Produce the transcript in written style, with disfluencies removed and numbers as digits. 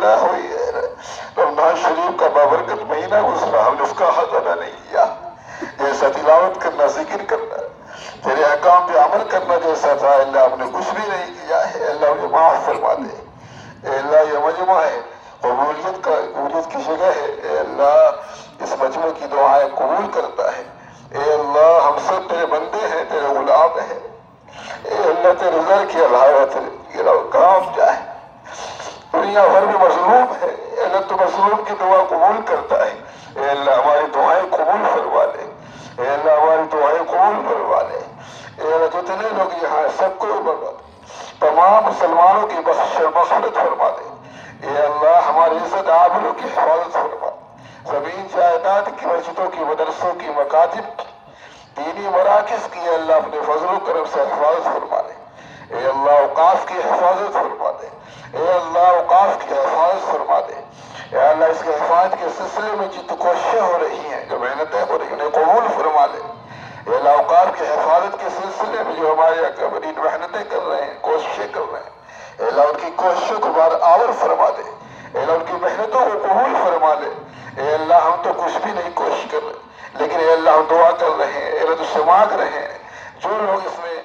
अल्लाह हुई है। रमजान शरीफ का बाबरकत महीना गुजरा, हमने उसका हक अदा नहीं किया। जैसा तिलावत करना, जिक्र करना, तेरे अहकाम पे अमल करना जैसा था, अल्लाह आपने कुछ भी नहीं किया है। अल्लाह मुझे माफ फरमा दे। अल्लाह ये मजमा है, कबूलियत की जगह है। अल्लाह इस मजमे की दुआएं कबूल करता है। अल्लाह हम सब तेरे बंदे हैं, तेरे गुलाम हैं। अल्लाह तेरे घर के अलावा तेरे काम जाए। दुनिया भर में मजलूम है, अल्लाह तो मजलूम की दुआ कबूल करता है। अल्लाह हमारी दुआएं कबूल फरमा ले। अल्लाह हमारी दुआएं कबूल फरमा ले। अल्लाह जितने लोग यहाँ सबको तमाम मुसलमानों की मग़फ़िरत फरमा दे। अल्लाह हमारी इज्जत आबरू की हिफाजत फरमा। ज़मीन जायदाद की, मस्जिदों की, मदरसों की, मकातिब की, दीनी मराकिज़ की अल्लाह अपने फजल करम से हिफाजत फरमा दे। अल्लाह औकाफ की हिफाजत फरमा दे। अल्लाह औकाफ की हिफाजत फरमा दे। अल्लाह इसके हिफाजत के सिलसिले में जितनी कोशिशें हो रही हैं, जो मेहनतें हो रही हैं, उन्हें कबूल फरमा ले। अल्लाह औकाफ की हिफाजत के सिलसिले में जो हमारे अकबरीन मेहनतें कर रहे हैं, कोशिशें कर रहे हैं, अल्लाह उनकी कोशिशों को बराबर फरमा दे। अल्लाह उनकी मेहनतों को कबूल फरमा ले। अल्लाह हम तो कुछ भी नहीं कोशिश कर रहे, लेकिन अल्लाह हम दुआ कर रहे हैं, अल्लाह तुझसे मांग रहे हैं। जो लोग इसमें